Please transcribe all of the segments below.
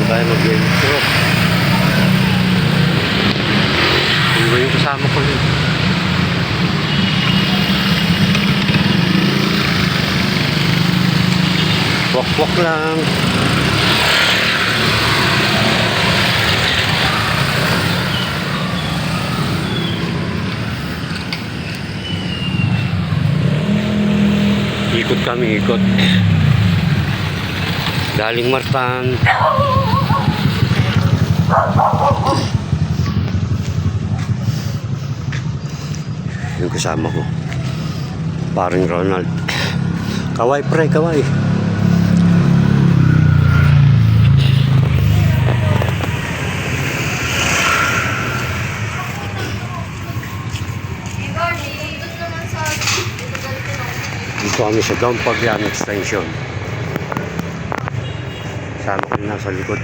tayo mag-intro. Iba yung kasama ko yun. Walk-walk lang. Ikot kami, ikot. Galing Martan. Yung kasama ko, paring Ronald. Kaway pre, kaway. Dito kami sa Dampagyan Extension. Sama ko na sa likod.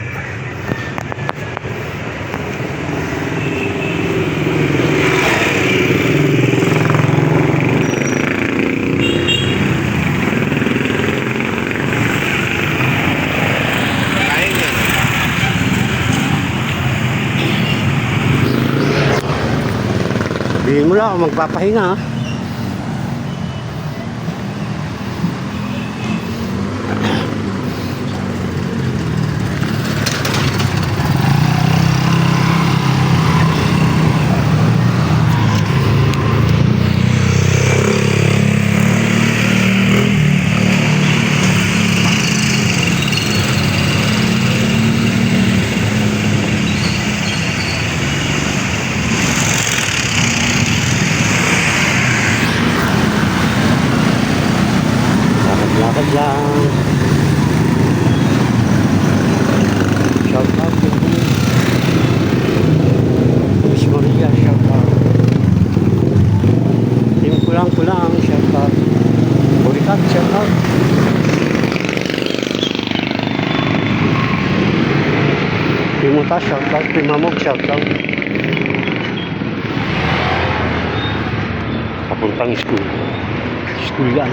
Sabihin mo lang ako magpapahinga ha. Lakad lang. Shout out to Miss Maria, shout out. Team Kulang-Kulang, shout out. Burikat, shout out. Team Muta, shout out. Team Mamog, shout out. Papuntang school. School yan.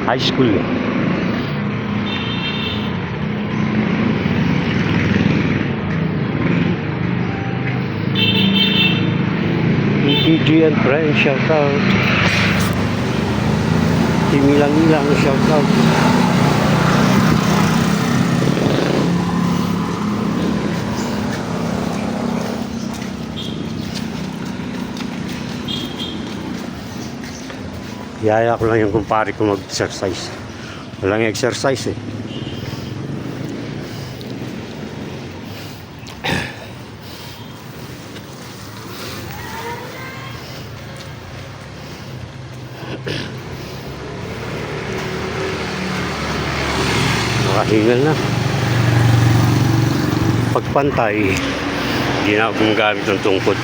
High school. TG and friends, shout out. Team Ilang-Ilang, shout out. Yaya ko lang yung kumpare ko mag-exercise. Walang exercise eh. Nakahingal na. Pagpantay, hindi na ako gumagamit ng tungkod.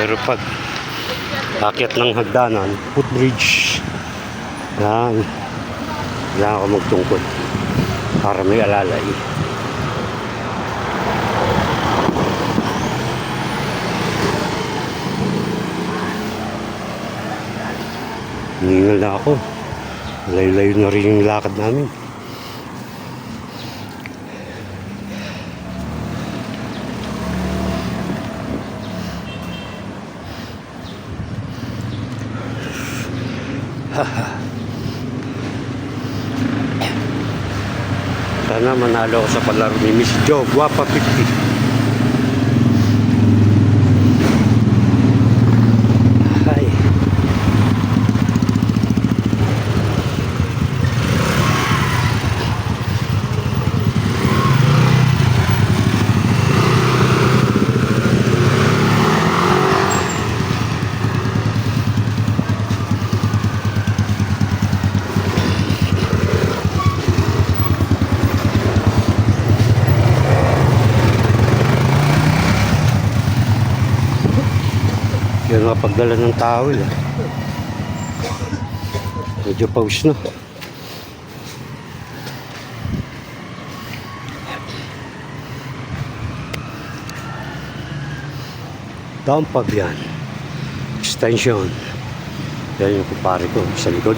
Pero pag akyat ng hagdanan, footbridge, yan ako magtungkod para may alalay. Hingal na ako. Layo-layo na rin yung lakad namin. Sana manalo ako sa palaro ni Miss Jo Guapa 50. Hi. Yan nga pagdala ng towel eh. Medyo pause na. Dampagyan Extension. Yan yung kumpare ko sa likod.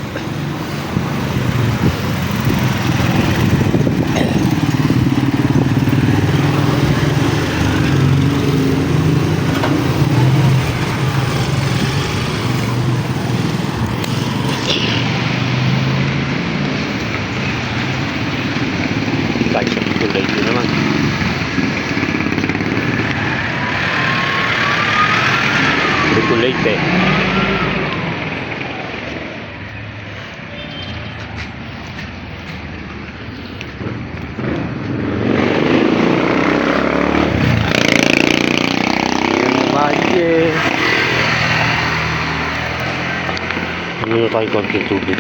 Ano na tayo konting tubig.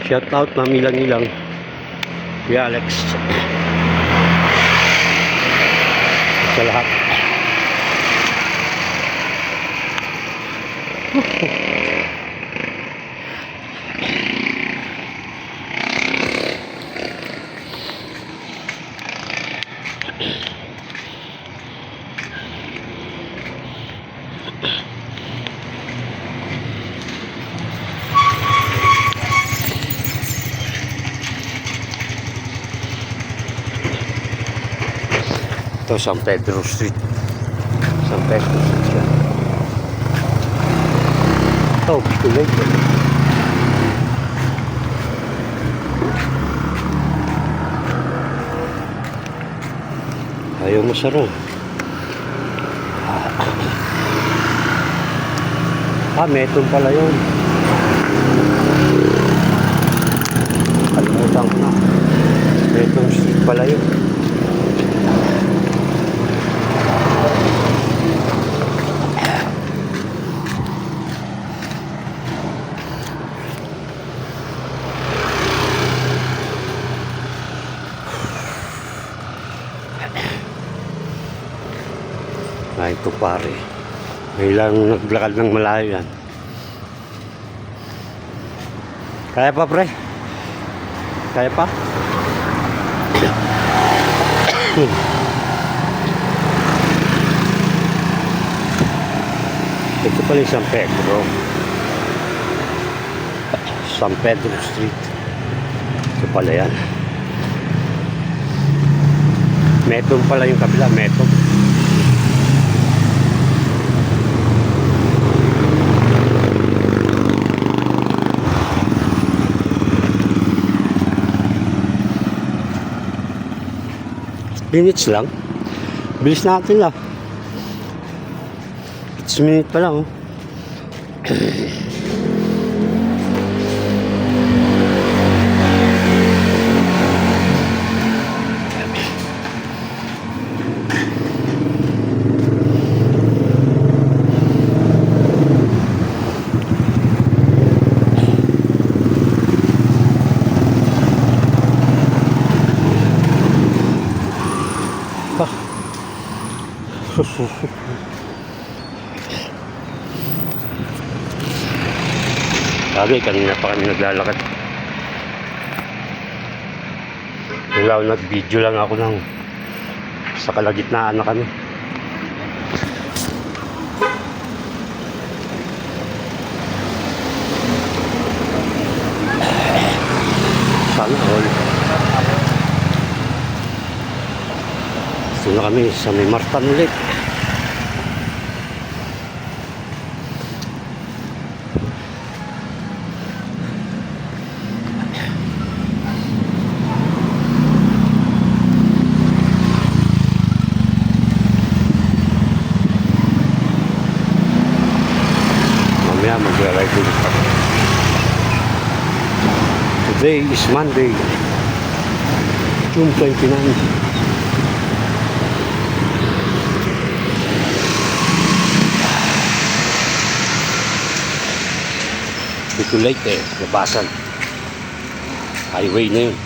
Shout out mamilang-ilang Kuya Alex sa lahat. Ito San Pedro Street. San Pedro Street yan. Ito, Bicol Lake. Ayaw mo sarong. Metong pala yun. Kalimutan ko na. Metong Street pala yun. Ay, ito pare. May lang naglakad ng malayo yan. Kaya pa, pre? Kaya pa? Ito pala yung San Pedro. San Pedro Street. Ito pala yan. Metong pala yung kabila. Metong. Minutes lang. Bilis natin lang. 6 minutes pa lang. Oh. Lagi, kanina pa kami naglalakad. Nag-video lang ako ng sa kalagitnaan na kami. Sana all. Gusto na kami sa may Martan ulit. Mag-arrive ulit ako. Today is Monday, June 29. Bicol Lake labasan. Highway na yun.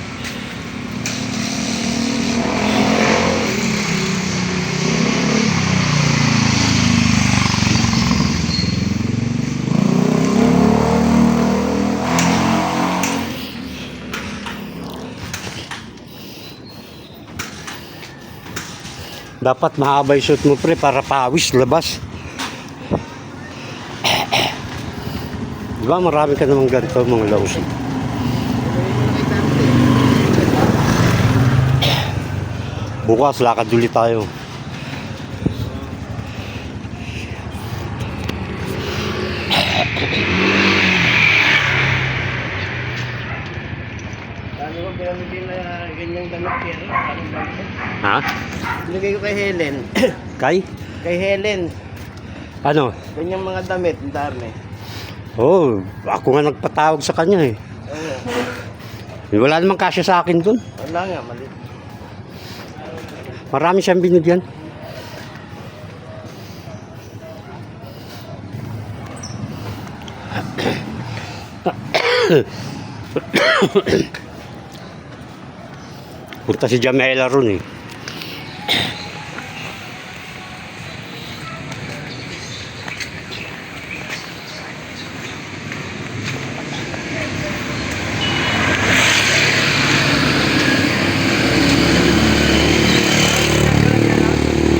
Dapat mahaba yung suit mo, pre, para pawis labas. Diba marami ka namang ganito mga lausin. Bukas lakad ulit tayo. Ano ba pinamili na ganyang damit kaya? Ha? Nilagay ko kay Helen. Kay? Kay Helen. Ano? Ganyang mga damit, ang dami. Oh, ako nga nagpatawag sa kanya eh. Oo. Wala namang kasya sa akin dun. Wala nga, maliit. Marami siyang binigyan. Punta si Jamela ron eh.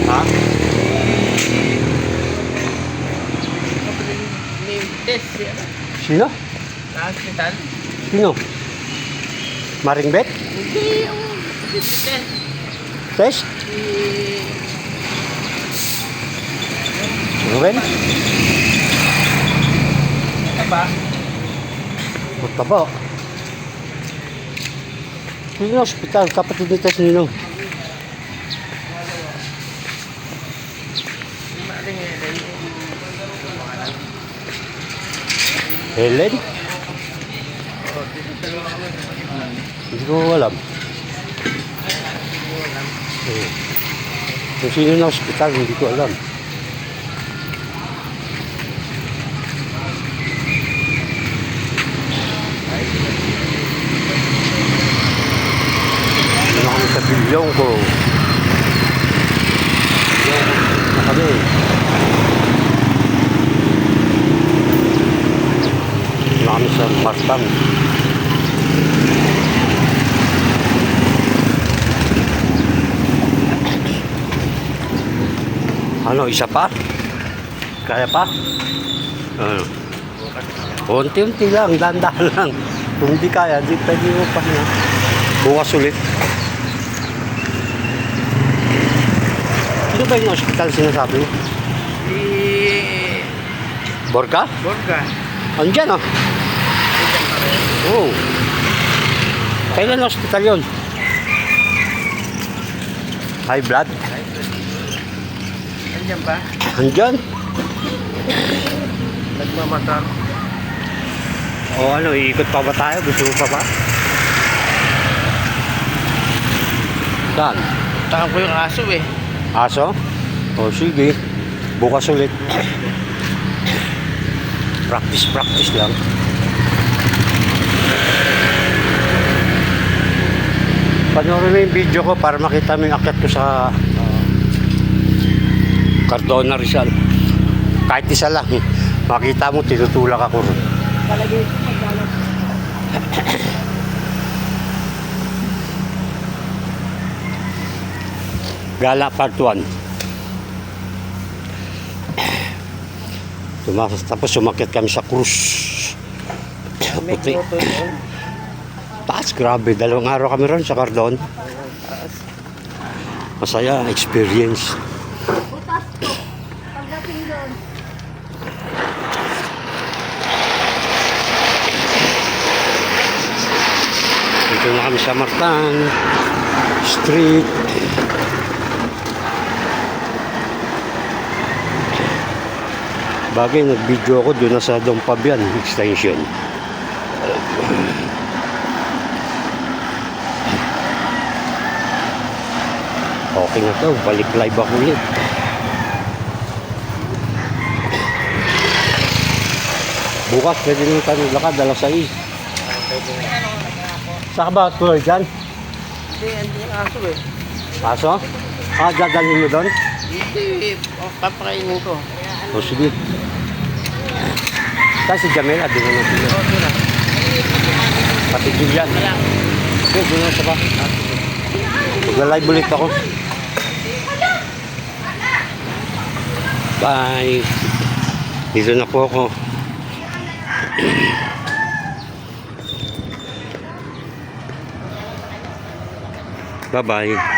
Ha? May test siya. Sino? Sa hospital. Sino? Maring Bet? Hindi yung test. Test? Ruben? Ano ba? Punta ba? Sino hospital? Kapatid ni Tess Ninong. Maring Helen. Helen? Hindi ko alam. Kung sino na hospital, hindi ko alam. Ano kami sa bilyong ko? Ano kami? Ano kami sa Martang? Ano, isa pa? Kaya pa? Ano? Unti-unti lang, dahan-dahan lang. Kung hindi kaya, di pwede mo pa na. Bukas ulit. Sino ba yung hospital sinasabi mo? Si Borga? Borga. Andyan ah. Nandiyan pa rin. Oo. Kailan hospital yun? High blood? Nandiyan ba? Andyan? Nagmamasak. O ano, iikot pa ba tayo? Gusto mo pa ba? Saan? Takang ko yung aso eh. Aso? O sige. Bukas ulit. Practice lang. Panoorin mo yung video ko para makita mo yung akyat ko sa Cardona Rizal. Kahit isa lang. Makita mo, tinutulak ako. Gala part 1. Tapos sumakyat kami sa cruise. May Puti. grotto doon. Taas, grabe. 2 araw kami ron sa Cardon. Taas. Masaya, experience. Dito na kami sa Martang Street. Bagay, nag-video ako doon na sa Dong Pabian Extension. Okay na to, balik live ako ulit. Bukas pwede nyo tayo maglakad, alas 6. Pwede na. Saan ka ba tuloy dyan? Hindi, hindi yung aso eh. Paso? Ah, dadalhin mo doon? Hindi, papakainin ko. O sige. Saan si Jamela? Doon na natin. Oo, doon na. Pati Julian. Wala. Okay, doon na sa ba? Magla-live ulit ako. Bye. Dito na po ako. Bye-bye.